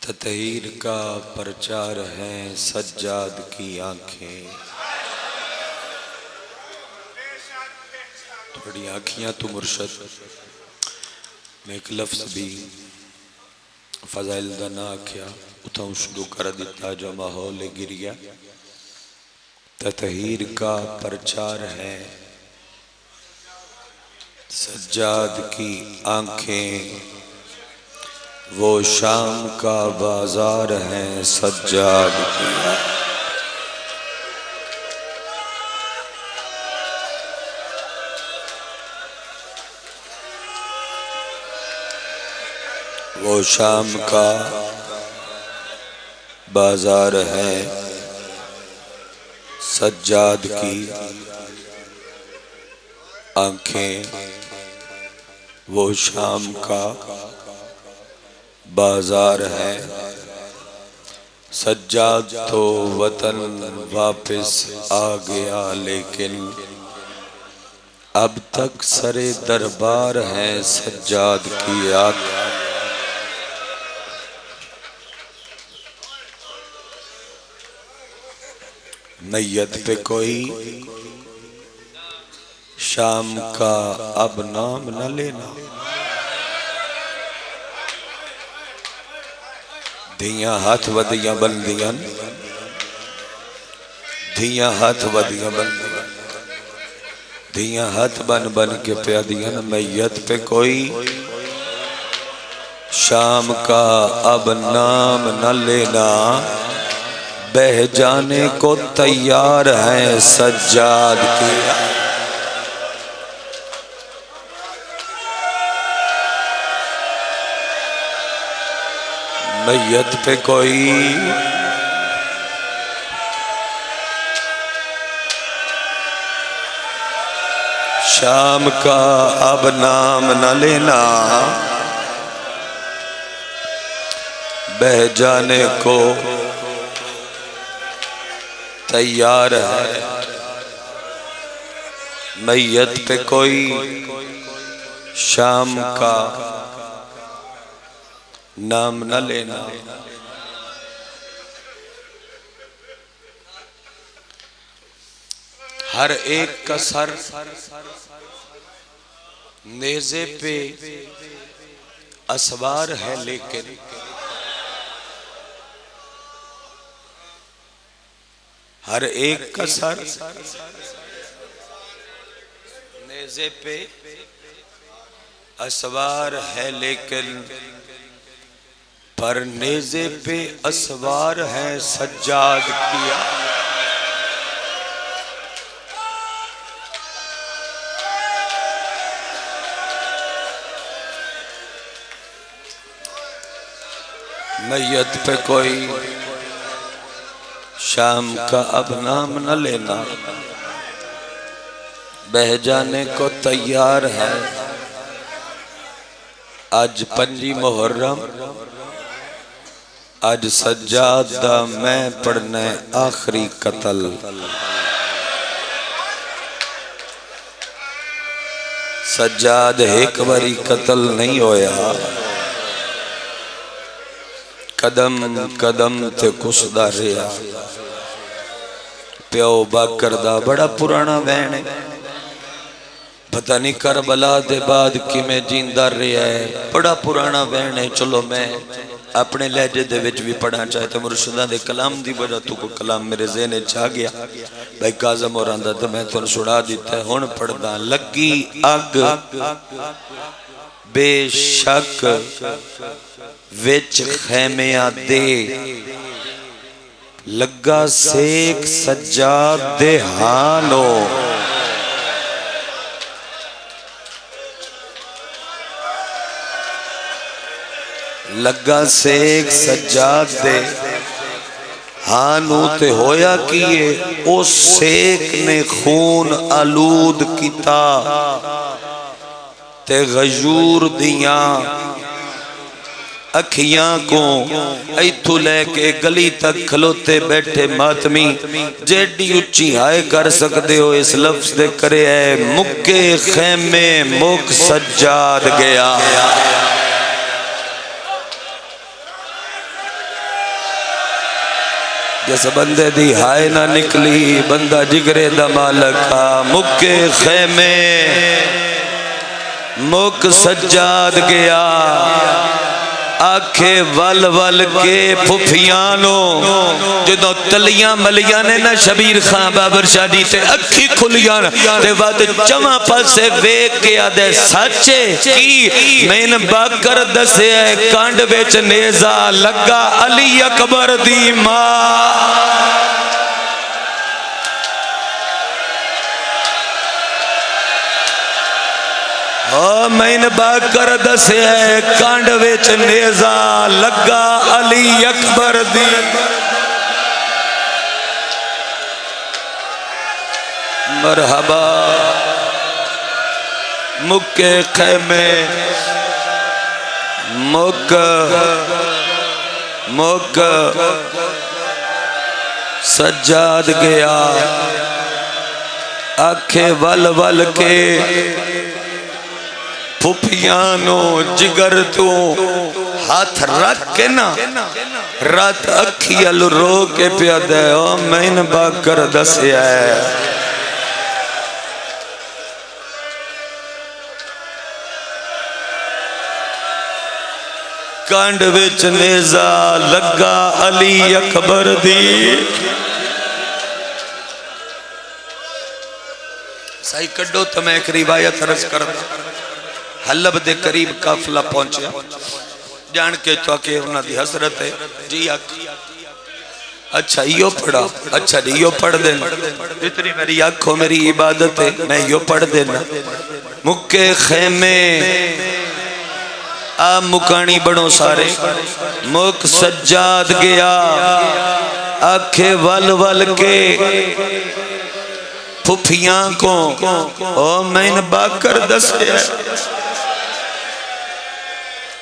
تطہیر کا پرچار ہیں سجاد کی آنکھیں، تھوڑی آنکھیاں تو مرشد میں ایک لفظ بھی فضائل دا نہ آکھیا اتھاں شروع کر دیتا جو ماحول گریا۔ تطہیر کا پرچار ہے سجاد کی آنکھیں، وہ شام کا بازار ہے سجاد کی آنکھیں۔ وہ شام کا بازار ہے سجاد کی آنکھیں، وہ شام کا بازار ہے۔ سجاد تو وطن واپس آ گیا لیکن اب تک سر دربار ہے سجاد کی آنکھیں۔ میت پہ کوئی شام کا اب نام نہ لینا، دھیاں ہاتھ ودیاں بندیاں، دھیاں ہاتھ ودیاں بندیاں، دھیاں ہاتھ بن بن کے پیادیاں۔ میت پہ کوئی شام کا اب نام نہ لینا، بہہ جانے کو تیار ہیں سجاد کی۔ میت پہ کوئی شام کا اب نام نہ لینا، بہہ جانے کو تیار ہے۔ میت پہ کوئی شام کا نام نہ لینا، ہر ایک کا سر نیزے پہ اسوار ہے لیکن ہر ایک کا سر نیزے پہ اسوار ہے لیکن پر نیزے پہ اسوار ہے سجاد کیا۔ میت پہ کوئی شام کا اب نام نہ لینا، بہہ جانے کو تیار ہے۔ آج 5 محرم، آج سجاد دا میں پڑھنے آخری قتل۔ سجاد ایک باری قتل نہیں ہویا، قدم قدم تے کسدا رہیا۔ پیو باکر دا بڑا پرانا وین ہے، پتہ نہیں کربلا دے بعد کی میں جیندہ رہیا ہے، بڑا پرانا وین ہے۔ چلو میں اپنے لہجے دے وچ بھی پڑھنا چاہتا مرشدہ دے کلام دی وجہ تو کو کلام میرے ذہن چھا گیا۔ بھائی کاظم اور آندہ تو میں تو سڑا دیتا ہے ہون پڑھدا۔ لگی اگ بے شک وچ خیمیاں دے، لگا سیک سجاد دے ہانو، لگا سیک سجاد دے ہانو تے ہویا کیے اس سیک نے خون آلود کیتا تے غیور دیاں اکھیاں کو ایتھو لے کے گلی تک کھلوتے بیٹھے ماتمی جیڈی اچھی آئے کر سکتے ہو اس لفظ دے کرے اے مکے خیمے مک سجاد گیا۔ جس بندے دی ہائے نہ نکلی بندہ جگرے دا مالکا مکے خیمے مک سجاد گیا آکھے ول ول کے پھپھیانوں جدو تلیاں ملیاں نے نا شبیر خان بابر شاہ دی تے اکھی کھلیاں تے وقت چمہ پاسے ویک گیا دے سچے کی مین باکر دسے کانڈ ویچ نیزہ لگا علی اکبر دی ماں مین باکر دسے کانڈ ویچ نیزہ لگا علی اکبر دی مرحبا مکے خیمے مک سجاد گیا آنکھیں ول ول کے پھپھیانوں جگر تو ہاتھ رکھ کے نا رات اکھیل رو کے پیا دے او مین باکر دسیا ہے کانڈ وچ نیزہ لگا علی اکبر دی صحیح کڈو تو میں ایک روایت عرض کرتا حلب دے قریب قافلہ پہنچیا جان کے تو کہ انہاں دی حضرت ہے جی اچھا یہ پڑھا اچھا جی یہ پڑھ دینا اتنی میری آنکھوں میری عبادت ہے میں یہ پڑھ دینا مکے خیمے آ مکانی بڑوں سارے مک سجاد گیا آنکھیں ول ول کے پھپھیاں کو او مین باکر دسے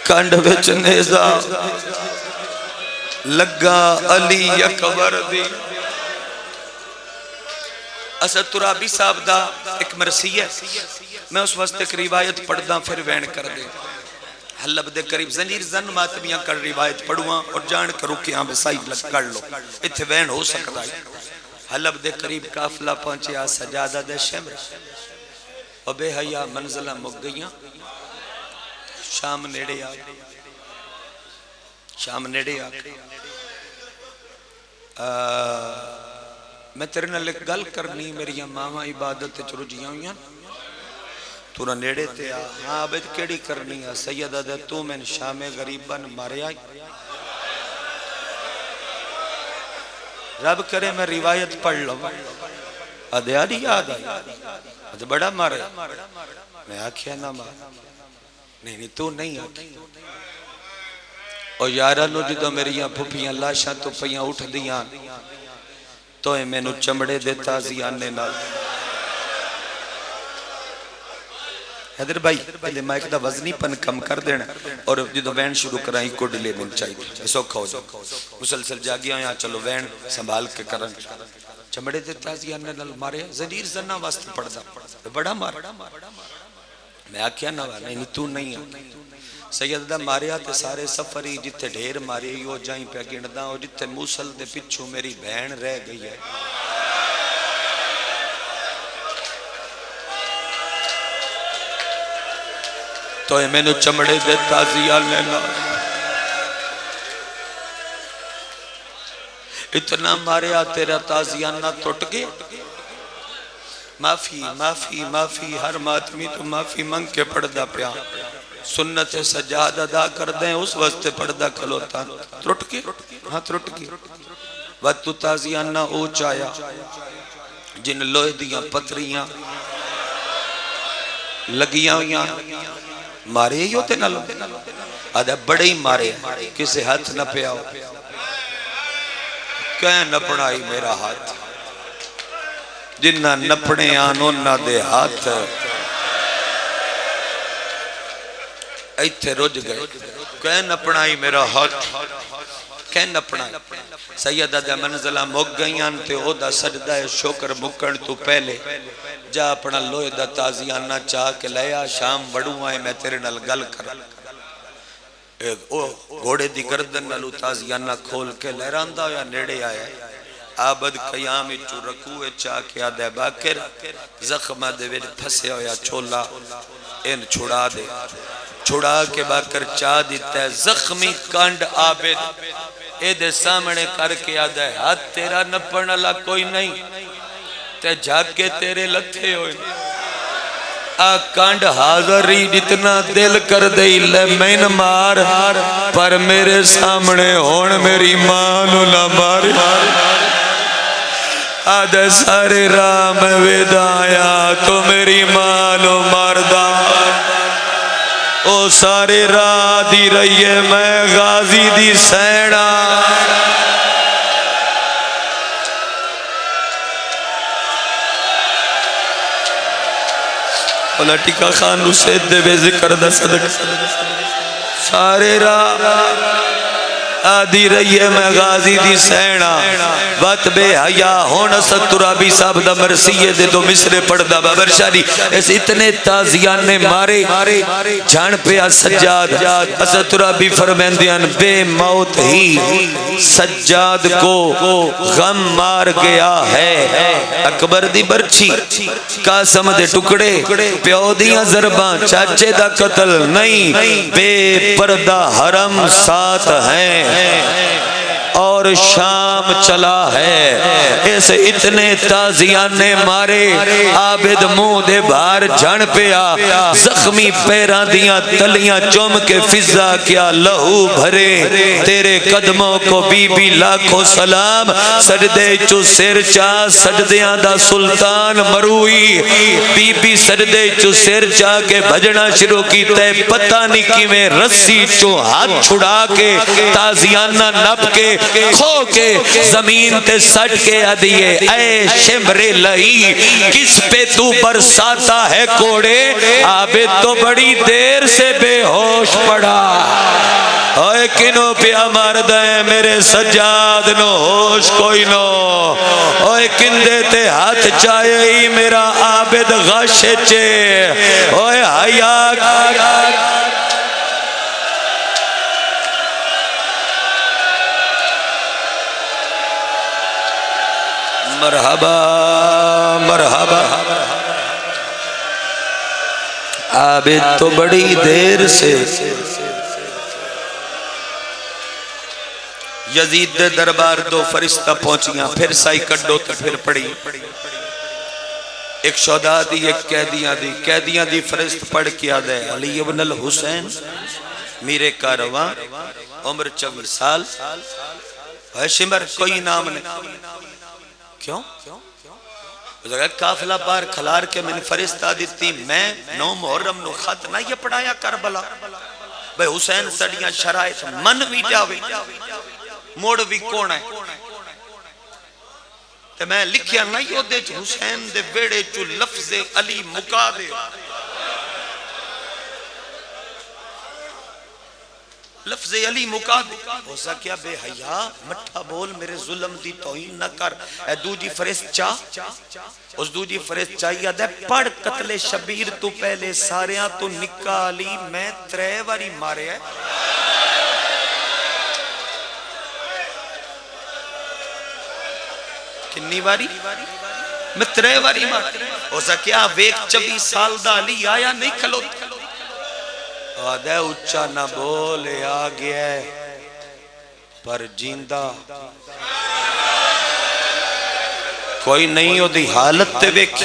کانڈ وچ نیزہ لگا علی اکبر دی اسد ترابی صاحب دا ایک مرثی ہے میں اس وقت ایک روایت پڑھدا پھر وین کر دے حلب دے قریب زنجیر زن ماتمیاں کر روایت پڑھواں اور جان کرو کہ ہاں بسائی کر لو اتھے وین ہو سکتا ہے حلب دے قریب قافلہ پہنچیا سجادہ دے شمر اور بے حیا منزلہ مک گئیاں شام نیڑے آگے شام نیڑے آگے میں تیرے نال ایک گل کرنی میری ماما عبادت چرجیاں ہوئیاں تو نہ نیڑے تے ہاں عبد کیڑی کرنی ہے سیدہ دے تو میں شام غریباً مارے آئی رب کرے میں روایت پڑھ لوں ادھیا نہیں یاد آئی ادھ بڑا مارے میں آکھیا نہ مار نہیں تو نہیں آکھی اور یارانو جدو میری یہاں پھپیاں لاشاں تو پیاں اٹھ دیاں تو میں نو چمڑے دیتا زیانے نال حیدر بھائی پہلے مائک دا وزنی پن کم کر دینا اور جدو وین شروع کرائیں کو ڈیلے من چاہیے سوکھا ہو جاؤ مسلسل جاگیا یہاں چلو وین سنبھال کے کرن چمڑے دیتا زیانے نال مارے زنجیر زنہ واسط پڑھ دا بڑا مار میں آکھیا نہ نہیں تو نہیں آکھی سیدہ ماریا تے سارے سفری جتے ڈھیر ماری یو جائیں پہ گنڈا اور جتے موسل دے پچھو میری بہن رہ گئی ہے تو میں نے چمڑے دے تازیہ لینا اتنا ماریا تیرا تازیہ نہ ٹوٹ گئے معافی معافی معافی ہر ماتمی تو معافی منگ کے پڑھدا پیا سنت سجاد ادا کر دیں اس وقت پڑھدا کھلوتا ٹوٹ کے ہاں ٹوٹ کے وقت تازیہ نہ اوچ آیا جن لوہ دیاں پتریاں لگیاں ہویاں مارے ہی ہوتے نہ لو آدھا بڑے ہی مارے کسے ہاتھ نہ پہ آؤ کہیں نپڑائی میرا ہاتھ جنہ نپڑے آنوں نہ دے ہاتھ ایتھے رج گئے کہیں نپڑائی میرا ہاتھ کہیں نپڑائی سیدہ دے منزلہ مک گئیاں تے او دا سجدہ شکر مکن تو پہلے جا اپنا لوہ دا تازیانہ چاہ کے لیا شام بڑوں آئے میں تیرے نال گل کر گھوڑے دی گردن نالو تازیانہ کھول کے لہراندہ یا نیڑے آیا عابد قیام چو رکوع چاہ کے آدھے باکر زخمہ دے ویڈ پھسے ہویا چھولا ان چھڑا دے چھڑا کے باکر چاہ دیتا ہے زخمی کانڈ عابد اے دے سامنے کر کے آدھے ہاتھ تیرا نپن اللہ کوئی نہیں تے جھاگ کے تیرے لتھے ہوئے کانڈ حاضری جتنا دل کر دے لے میں مار پر میرے سامنے ہون میری ماں نو نہ مار آدھے سارے راہ میں ویدایا تو میری ماں نو ماردہ او سارے راہ دی رہیے میں غازی دی سینہ اولا ٹکا خان رسید دے بے ذکر دا صدق سارے راہ آدھی رہیے میں غازی دی سینہ وقت بے حیاء ہونا سترابی صاحب دا مرسیے دے دو مصرے پڑھ دا بابر شاہی اس اتنے تازیان نے مارے جان پہ سجاد سترابی فرمیندیان بے موت ہی سجاد کو غم مار گیا ہے اکبر دی برچی قاسم دے ٹکڑے پیو دیاں ضرباں چاچے دا قتل نہیں بے پردہ حرم ساتھ ہیں اور شام چلا ہے اس اتنے تازیان نے مارے عابد منہ دے بھار جھن پیا زخمی پیران دیاں تلیاں چوم کے فضا کیا لہو بھرے تیرے قدموں کو بی بی لاکھوں سلام سجدے چو سر چاہ سجدیاں دا سلطان مروئی بی بی سجدے چو سر چاہ کے بھجنا شروع کی تے پتہ نہیں کی میں رسی چو ہاتھ چھڑا کے تازیانہ نپ کے کھو کے زمین تے سٹ کے ادیے اے شمرے لئی کس پہ تو برساتا ہے کوڑے عابد تو بڑی دیر سے بے ہوش پڑا اوے کنوں پیا مارد ہے میرے سجاد نو ہوش کوئی نو اوے کندے تے ہاتھ چاہے ہی میرا عابد غاشے چے اوے حیاء مرحبا مرحبا عابد تو بڑی دیر سے یزید دے دربار دو فرشتہ پہنچیاں پھر سائی کڈو تو پھر پڑی ایک شہداء دی ایک قیدیاں دی فرشت پڑھ کیا دے علی ابن الحسین میرے کارواں عمر 24 سال ہے شمر کوئی نام نہیں کیوں؟ کافلہ بار کھلار کے میں نے فرشتہ دیتی میں 9 محرم نو خط نہ یہ پڑھایا کربلا بھئی حسین سڑیاں شرائط من بھی جاوے موڑ بھی کون ہے تو میں لکھیا نہیں ہو دے حسین دے بیڑے چو لفظ علی مکا دے لفظ علی مکا دے ہو سکیا بے حیاء مٹھا بول میرے ظلم دی توہین نہ کر اے دو جی فرشت چاہ اس دو جی فرشت چاہیے دے پڑھ قتل شبیر تو پہلے ساریاں تو نکالی میں 3 واری مارے ہے کنی واری میں 3 واری مارے ہو سکیا ویک 24 سال دا علی آیا نہیں کھلو آدھے اچھا نہ بولے آگیا پر جیندہ کوئی نہیں ہو دی حالت تے بیک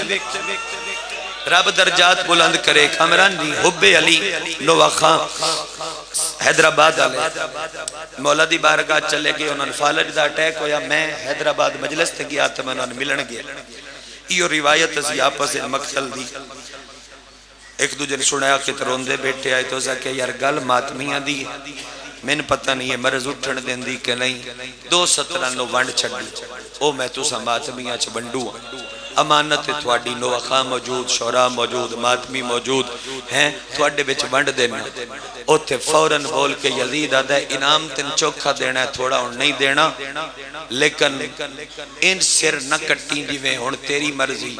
رب درجات بلند کرے کامران جی حب علی نوہ خان حیدرآباد آلے مولا دی بارگاہ چلے گئے انہوں نے فالج دا اٹیک ہویا میں حیدرآباد مجلس تے گیا تو میں انہوں نے ملن گیا یہ روایت اسی آپس مقتل دی ایک دو جن سنایا کہ تروندے بیٹھے آئے تو کہ یار گل ماتمیاں دی میں پتہ نہیں ہے مرض اٹھن دین دی کہ نہیں 2-17 نو ونڈ چھڑی او میں تو سا ماتمیاں چھ بنڈو امانت تھوڑی نو خواہ موجود شورا موجود ماتمی موجود ہیں تھوڑے بچ ونڈ دینا او تے فوراں بول کے یزید آدھا ہے انعام تن چوکھا دینا ہے تھوڑا اور نہیں دینا لیکن ان سر نہ کٹی دیویں ہون تیری مرضی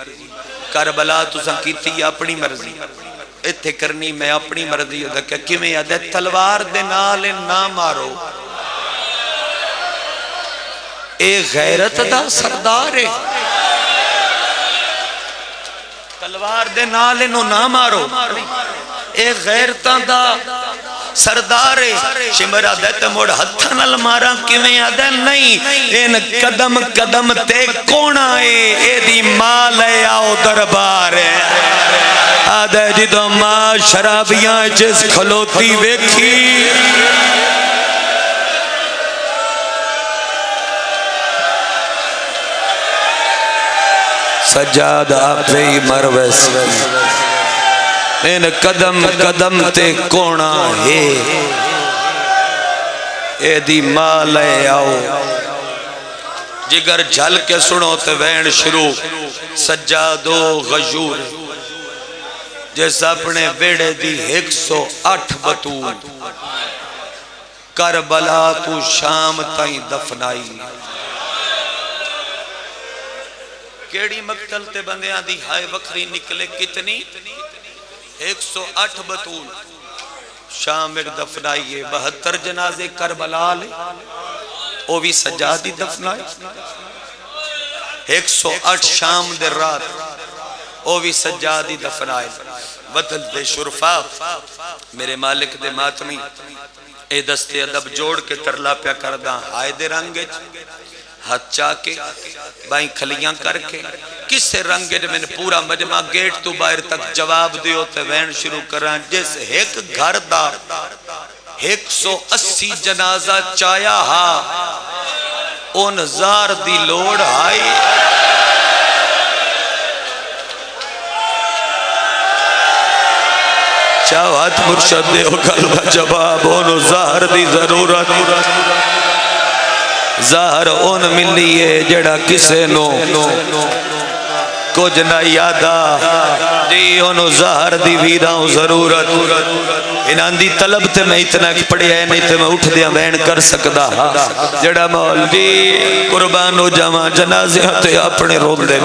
کربلا تو سنکیتی اپنی مرضی اتھے کرنی میں اپنی مرضی ہوتا کہ کیویں آدھا ہے تلوار دے نال نہ مارو اے غیرت دا سردار ہے، تلوار دے نال انہوں نہ مارو، اے غیرتاں دا سردار ہے، شمرا دیتے موڑ ہتھا نال مارا کیویں آدھے نہیں، ان قدم قدم تے کونا ہے، اے دی مال ہے آؤ دربار ہے، آدھے جدو ماں شرابیاں جس کھلوتی ویکھی، سجاد آپ ہی مرویس، ان قدم قدم تے کونا ہے، اے دی مال ہے آؤ، جگر جھل کے سنو تے وین شروع، سجادو غیور جیس اپنے ویڑے دی 108 بطول کربلا تو شام تائیں دفنائی، کیڑی مقتل تے بندیاں دی ہائے وکری نکلے کتنی 108 بطول شام ایک دفنائیے، 72 جنازے کربلا لے او بھی سجادی دفنائے، 108 شام دے رات او بھی سجادی دفنائے، بدل دے شرفا میرے مالک دے ماتمی اے دستے ادب جوڑ کے ترلا پیا کردہ ہائے دے رنگے ہاتھ چاہ کے بائیں کھلیاں کر کے کسے رنگے میں نے پورا مجمع گیٹ تو باہر تک جواب دیو تے وین شروع کران، جس ایک گھر دا 180 جنازہ چایا ہا ان زار دی لوڑ آئی، چاہت مرشد دے قلب جواب ان زار دی ضرورت، ظاہر اون ملیے جڑا کسے نو کچھ نہ یادا جی انہوں ظاہر دی ویراں ضرورت، انہاں دی طلب تے میں اتنا پڑھیا ہے نہیں تے میں اٹھ دیا بین کر سکدا، جڑا مول جی قربانو جمع جنازے تے اپنے رول دے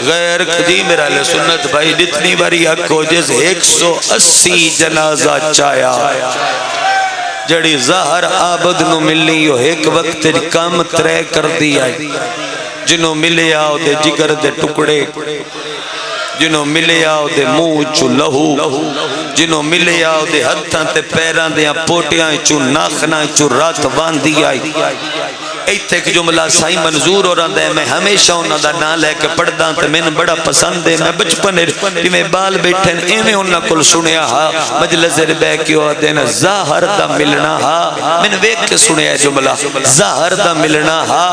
غیر جی میرا لے سنت بھائی جتنی باری اکو جس 180 جنازہ چایا، جڑی ظاہر آبد نو ملی ہو ایک وقت کام ترے کر دیا، جنہوں ملے آؤ دے جگر دے ٹکڑے، جنہوں ملے آؤ دے منہ چو لہو، جنہوں ملے آؤ دے ہتھاں تے پیران دے پوٹیاں چو ناخنا چو رات باندھی آئی، ایتھے ایک جملہ سائی منظور ہو رہا ہے، میں ہمیشہ انہوں دا نہ لے کے پڑھ داں تے میں بڑا پسند ہے، میں بچپنے کہ میں بال بیٹھیں ایمیں انہوں کل سنیا ہا مجلس بے کیوں دینا ظاہر دا ملنا ہا، میں نے ویک کے سنیا جملہ ظاہر دا ملنا ہا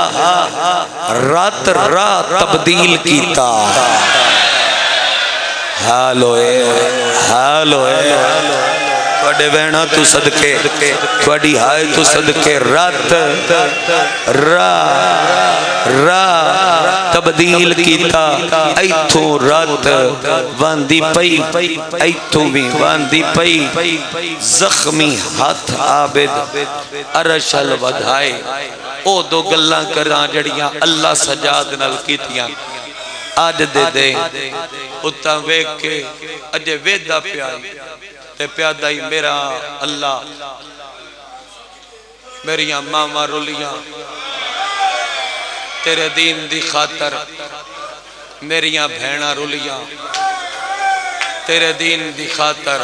رات رات تبدیل کیتا، حالوئے تھوڑے وینا تو صدقے تھوڑی ہائے تو صدقے رات تبدیل کیتا، ایتھوں رات واندی پئی ایتھوں بھی واندی پئی، زخمی ہاتھ عابد عرش الودھائے، او دو گلاں کراں جڑیاں اللہ سجاد نال کیتیاں، آج دے دے اتاں ویک کے اجے ویدہ پیائی تے پیادہ ہی میرا اللہ میریاں ماما رولیاں تیرے دین دی خاطر، میریاں بھینا رولیاں تیرے دین دی خاطر،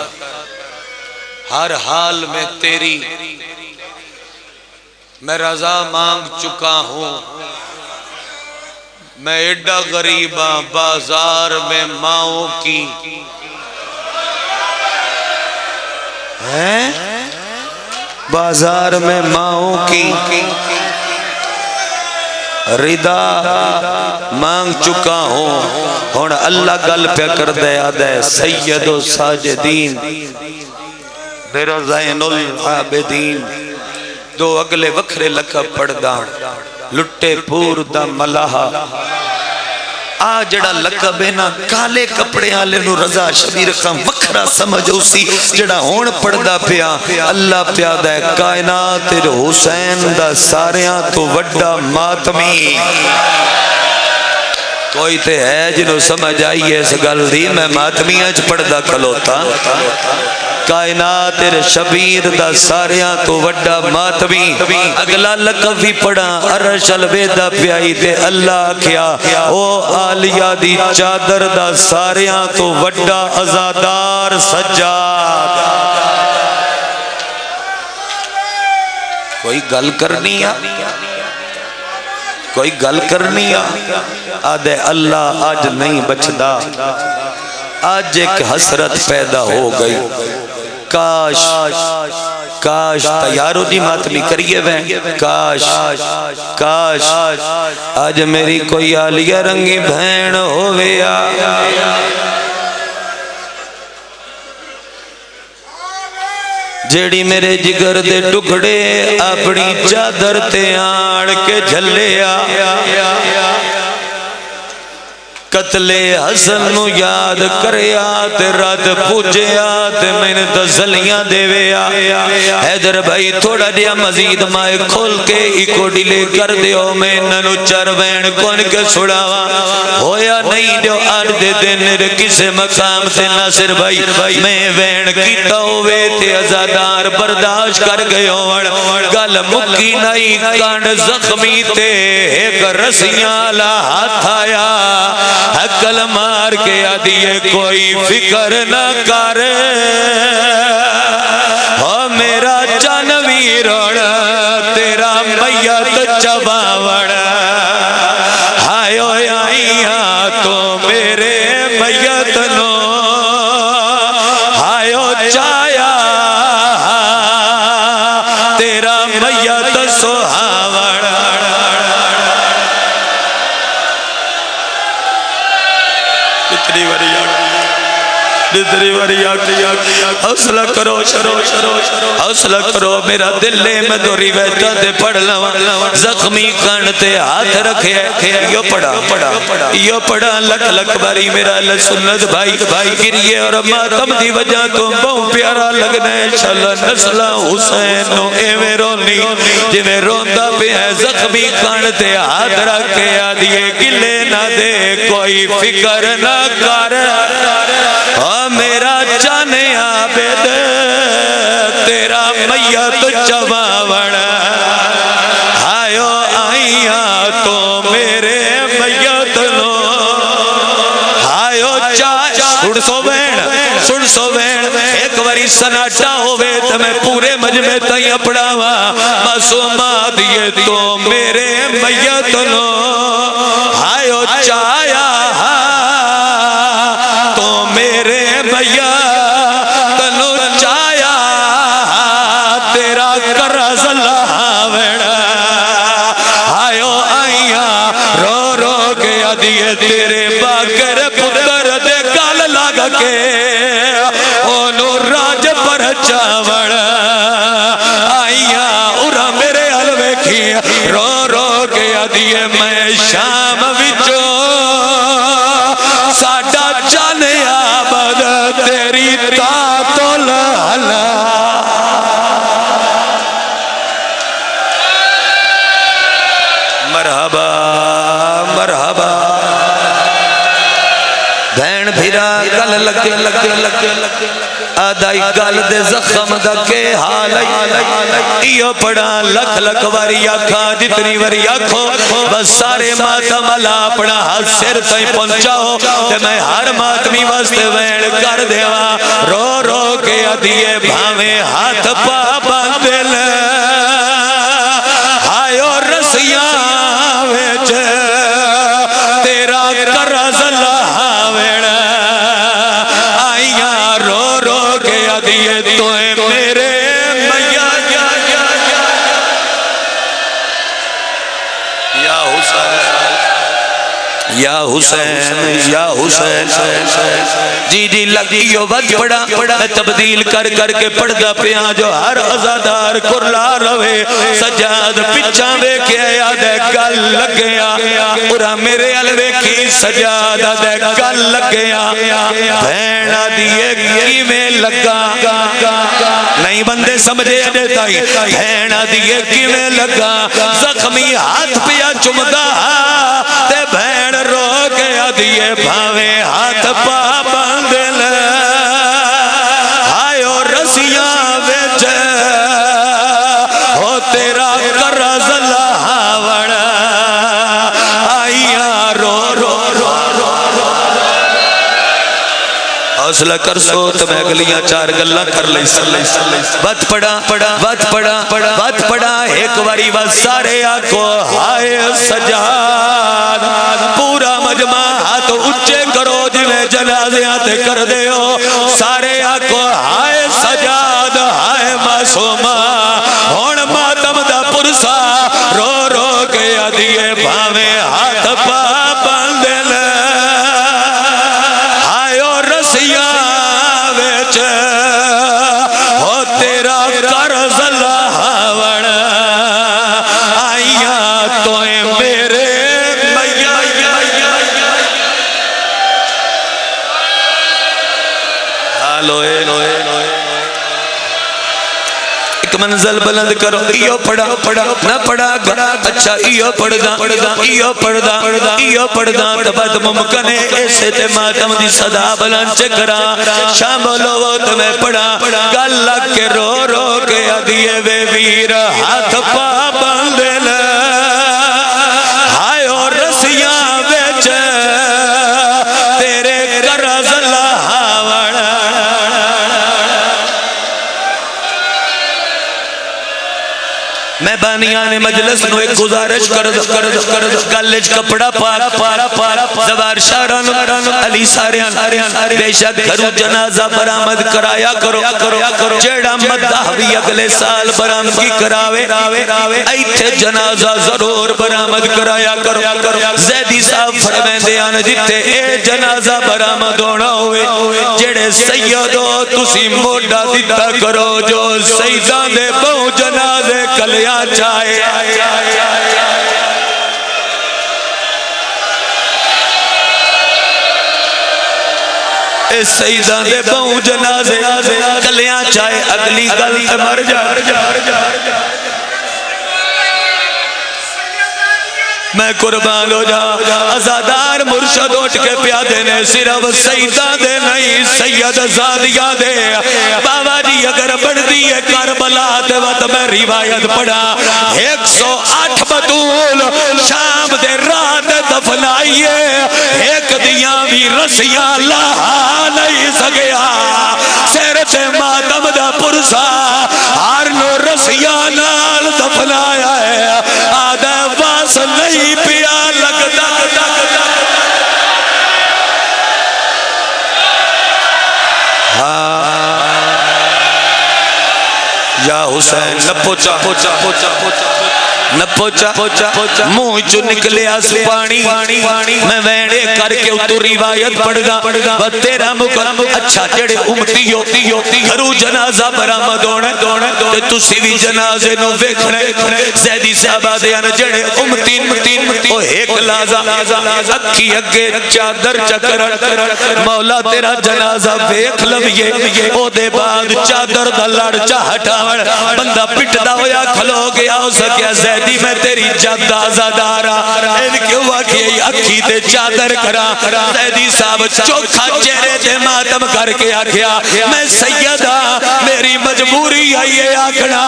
ہر حال میں تیری میں رضا مانگ چکا ہوں، میں ایڈا غریباں بازار میں ماؤں کی بازار میں ماؤں کی رضا مانگ چکا ہوں، اور اللہ گل پہ کر دیا دے سید و ساجدین میرا زین العابدین، دو اگلے وکھرے لکھا پڑھدا لٹے پور دا ملاحہ، آ جڑا لقب ہے نا کالے کپڑے آلے نو رضا شبیر خان وکھرا سمجھ اسی جڑا ہون پڑھدا پیا، اللہ پیادہ ہے کائنات حسین دا ساریاں تو وڈا ماتمی، کوئی تے ہے جنہوں سمجھ آئیے اس گل دی، میں ماتمیاں چ پڑھدا کھلوتا کائنات شبیر دا ساریاں تو وڈا ماتمی اگلا لقب بھی پڑھا عرش الویدہ پیائی تے اللہ کیا او آلیہ دی چادر دا ساریاں تو وڈا ازادار سجاد کوئی گل کرنی ہے کوئی گل کرنی آدھے اللہ آج نہیں بچدا آج ایک حسرت پیدا ہو گئی کاش کاش تیارو دی ماتمی کریے ویں کاش آج میری کوئی آلیہ رنگی بہن ہویا جیڑی میرے جگر دے ٹکڑے اپنی چادر تے آڑ کے جھلیا قتل حسن نو یاد کریا تے رات پوجیا تے میں نے تسلیاں دیویا حیدر بھائی تھوڑا دیا مزید مائے کھول کے ایکو ڈیلے کر دیو میں ننو چر وین کون کے سڑاوا ہویا نہیں دیو آن دے دن کسے مقام تے ناصر بھائی میں وین کیتا ہوئے تے ازادار برداشت کر گئے وڑ گل مکی نہیں کانڈ زخمی تے ایک رسیاں لا ہاتھ آیا عقل مار کے آدھیے کوئی فکر نہ کر او میرا جانوی روڑ تیرا میت چباوڑ آئیو آئیاں تو میرے میت نو آئیو چایا تیرا میت سہاوڑ جتنی وری حوصلہ کرو حوصلہ کرو میرا دل لے میں دوری ویتا دے پڑھ لوا زخمی کانتے ہاتھ رکھے یہ پڑھا لکھ باری میرا لسنت بھائی گریے اور ماتم دی وجہ تو بہت پیارا لگنے شالا نسلہ حسین نو ایوے رونی جنہیں روندہ پہ ہے زخمی کانتے ہاتھ رکھے آدھیے گلے نہ دے کوئی فکر نہ کر میرا جانے عابد تیرا میت چباوڑ آئیو آئیاں تو میرے میت نو آئیو چاہ سن سو بین ایک واری سناٹا ہوئے تو میں پورے مجمع تائیں اپڑاوا معصومہ دیئے تو میرے میت نو آئیو چاہیا تنو چایا تیرا کرز لاوڑا آئیو آئیاں رو رو گیا دیئے تیرے باگر پتر دے گال لگ کے اونو راج پر چاوڑا آئیاں اورا میرے حلوے کی رو رو گیا دیئے میں شام وچو ساڑھا جانے آباد تیری تاتل حلا مرحبا مرحبا بین بھیرا گل لگے آدھائی گل دے زخم دا کے حال ایو پڑا لکھ واری آکھا جتنی واری آکھو بس سارے ماتم اللہ پڑا ہاتھ سر تائیں پہنچاؤ تے میں ہر ماتمی واسطے وین کر دیوا رو رو کے آدھیے بھاویں ہاتھ پا باندل آئیو رسیاں ویچ تیرا کرز لاوڑ آئیاں رو رو کے آدھیے توئے میرے میت یا حسین یا حسین جی لگیو ود پڑا میں تبدیل کر کے پڑھدا پیا جو ہر ازادار کرلا روے سجاد پچھا ویکھے یاد گل لگیا اورا میرے الوے کی سجاد دے گل لگیا بھیڑا دیے کیویں لگا نہیں بندے سمجھے دیتائی بھیڑا دیے کیویں لگا زخمی ہاتھ پیا چمدا تے بھیڑ رو گیا دیے بھاویں ہاتھ پا باندل آئیو حوصلہ کر سو تو میں اگلیاں 4 گلاں کر لئی وقت پڑا ایک واری بس سارے آکو ہائے سجاد پورا مجمع ہاتھ اچھے کرو جی میں جنازے آتے کر دے ہو سارے آکو ہائے سجاد ہائے معصومہ ہون ماتم دا پرسا رو رو کے آدھیے بھاویں ہاتھ پا بندل ہائے اور رسیاں ویچ ہو تیرا قرض لاوڑ آئیاں توئے میرے ایک منزل بلند کرو ایو پڑھا نہ پڑھا اچھا ایو پڑھدا تبد ممکن ہے ایسے تے ماتم دی صدا بلند چکرا شاملو وہ تمہیں پڑھا گل لگ کے رو رو کے ادیے وے ویر ہاتھ پا بندل ہائے اور رسیاں ویچ تیرے قرض لاوڑ میں بانیان مجلس نو ایک گزارش کر گلج کپڑا پارا زوار شاران علی ساریان بے شک گھرو جنازہ برآمد کرایا کرو جیڑا مدہ بھی اگلے سال برآمدگی کراوے ایتھے جنازہ ضرور برآمد کرایا کرو زیدی صاحب فرمیندے آن جتے اے جنازہ برآمد ہونا ہوئے جیڑے سیدو تسی موڈا دیتا کرو جو سیدان دے بہو جنازے کلیا چاہے اے سیدان دے بہو جنازے کلیاں چاہے اگلی گل مر جا میں قربان ہو جا ازادار مرشد اٹھ کے پیادے نے صرف سیدہ دے نہیں سید زادیہ دے بابا جی اگر بڑھ دیئے کربلا تے وقت میں روایت پڑھا 108 بطول شام دے رات دفنائیے ایک دیاں بھی رسیاں لہا نہیں سگیا سیرت ماتم دا پرسا ہر نو رسیاں نال دفنایا ہے آدھے واس نہیں پیا لگتا یا حسین نہ پوچھا نہ پوچھا منہ چو نکلے آس پانی میں ویڑے کر کے اتو روایت پڑھ گا و تیرا مکرم اچھا جڑے امتی ہوتی گھرو جنازہ برآمد ہونے تے تسی بھی جنازے نو ویکھنے زیدی صحابہ دیان جڑے امتی او ایک لازا اکھی اگے چادر چکر مولا تیرا جنازہ ویکھ لویے او دے بعد چادر دا لڑ چاہٹاوڑ بندہ پٹدا ہویا کھلو گیا ہو سکیا زیدی میں تیری جد آزادارا ان کیوں واقعی اکھی تے چادر کرا زیدی صاحب چوکھا چہرے تے ماتم کر کے آکھیا میں سیدہ میری مجبوری آئیے آکھنا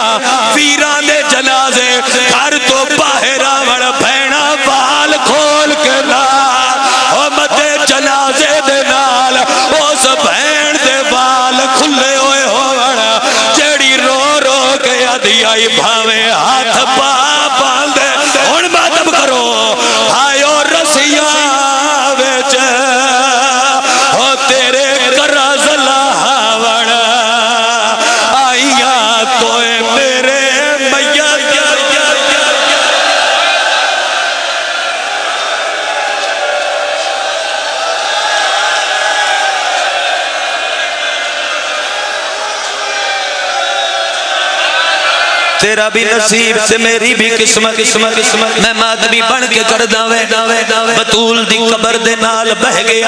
ویران دے جنازے گھر تو باہر آوڑ بھینا بال کھول کے نال او مدے جنازے دے نال اس بھین دے بال کھلے ہوئے ہوڑ جیڑی رو رو کے آدھی آئی بھاویں ہاتھ پا باندے ان ماتم کرو آئیو رسیاں ویچ ہو تیرے قرض لاوڑ آئیاں توئے میرے میاں تیرا بھی نصیب سے میری بھی قسمت میں مادمی بن کے کر داوے بطول دی قبر دے نال بہ گیا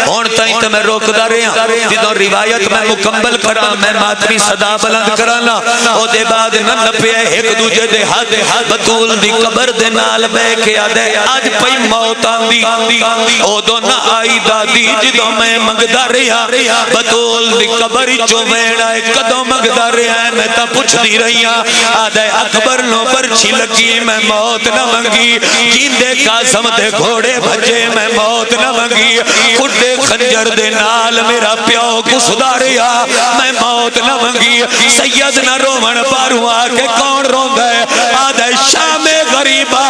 ہون تائیں تے میں روک دا رہا جدوں روایت میں مکمل کرا میں مادمی صدا بلند کرانا او دے بعد نہ نپے ایک دوجے دے ہاتھ بطول دی قبر دے نال بہ کے آدھے آج پئی موت آندی او دو نہ آئی دادی جدوں میں منگدا رہا بطول دی قبر چوں ویڑا کدوں منگدا رہا میں تا پوچھ دی رہی ہاں آدھے اکبر نو پرچھی لگی میں موت نہ منگی، جیندے قاسم دے گھوڑے بھجے میں موت نہ منگی، کھڈے خنجر دے نال میرا پیو کو سداریا میں موت نہ منگی۔ سید نہ رومن پاروں آ کے کون روندہ ہے؟ آدھے شام غریبہ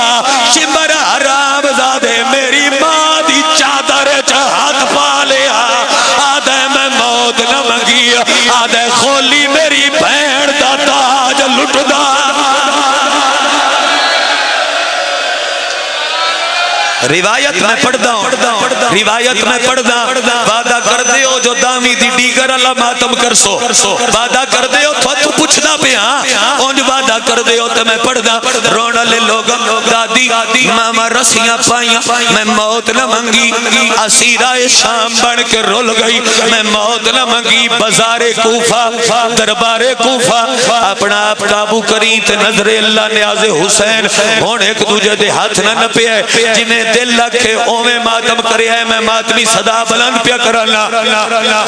شمر حرام زادے میری ماں دی چادر ہاتھ پا لیا، آدھے میں موت نہ منگی، آدھے خولی میری بہن دا تاج لٹ دا۔ روایت میں پڑھدا ہوں، روایت میں پڑھدا وعدہ کر دے ہو جو دامی دی ڈیگر اللہ ماتم کر سو، وعدہ کر دے ہو تو پوچھدا پہ ہاں اونج وعدہ کر دے ہو تو میں پڑھدا رونا لے لوگاں دادی ماما رسیاں پائیاں میں موت نہ منگی، اسیرہ شام بن کے رول گئی میں موت نہ منگی، بازار کوفہ دربار کوفہ اپنا آپ قابو کریں تے نظر اللہ نیاز حسین ہون ایک دوجہ دے ہاتھ نہ نپے جنہیں دل لکھے اوے ماتم کرے ہے میں ماتمی صدا بلند پیا کرانا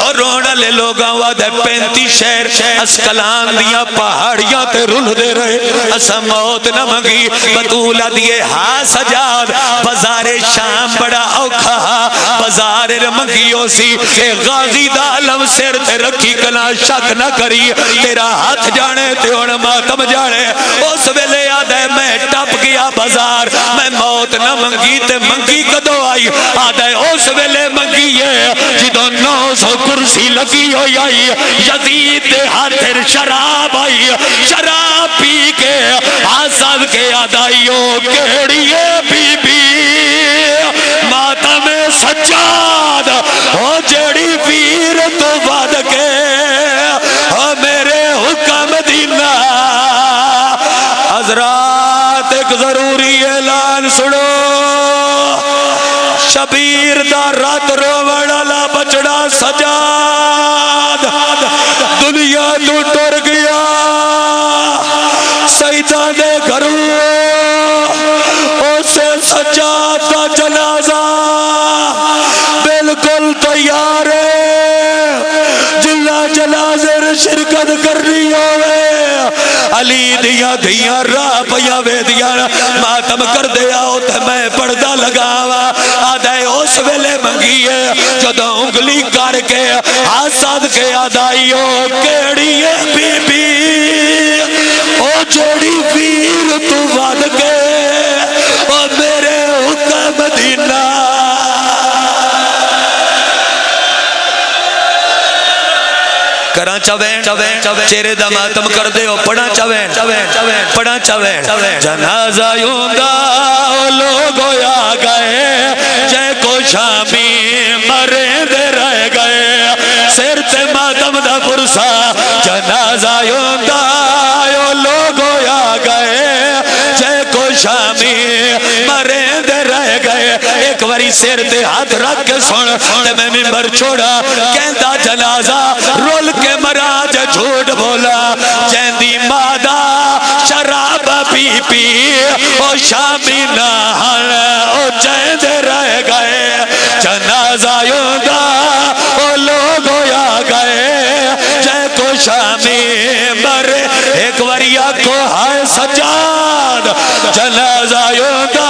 اور رونا لے لوگاں وعدہ 35 شہر اسکلان دیا پہاڑیاں تے رول دے رہے اسا موت نہ منگی، بطولہ دیے ہاں سجاد بازار شام بڑا اوکھا بازار منگیوں سی کہ غازی دا علم سر تے رکھی کنا شک نہ کری تیرا ہاتھ جانے تے ان ماتم جانے، اس ویلے یاد ہے میں ٹپ گیا بازار میں موت نہ منگی تے منگی کدو آئی، آدھے اس ویلے منگی ہے جدو 900 کرسی لگی ہوئی آئی، یزید دے ہاتھر شراب آئی، شراب پی کے آساد کے آدائیوں کیڑی ہے بی بی ماتم سجاد ہو جڑی پیر تو باد کے ہو میرے حکم دینا۔ حضرات ایک ضروری اعلان سنو، شبیر دا رات روڑا بچڑا سجاد دنیا تو ٹر گیا، سیدہ دے گھروں اسے سجاد دا جنازہ بالکل تیار ہے، جلا جنازے شرکت کرنی ہوئے علی دیا دیا راہ پیا وے دیا ماتم کر دیا ہوتا میں پردہ لگاوا، آدھے اس ویلے منگی ہے جدو انگلی کر کے آساد کے آدائیوں کیڑی ہے بی بی او جوڑی پیر تو واد کے او میرے حکم دینا۔ کراں چوین چہرے دا ماتم کر دے ہو پڑھا چوین پڑھا چوین جنازہ یوندا لوگ ہویا گئے جے کو شامی مرے دے رہ گئے سر تے ماتم دا پرسا جنازہ یوندا لوگ ہویا گئے جے کو شامی مرے دے رہ گئے، ایک واری سر تے ہاتھ رکھ کے سن تے میں منبر چھوڑا کہندا جنازہ رول کے مراج جھوٹ بولا جیندی مادہ شراب پی پی او شامی نہل او جیندے رہ گئے، جنازہ یوندا او لوگ ہویا گئے جے کو شامی مرے، ایک وریا کو ہائے سجاد جنازہ یوندا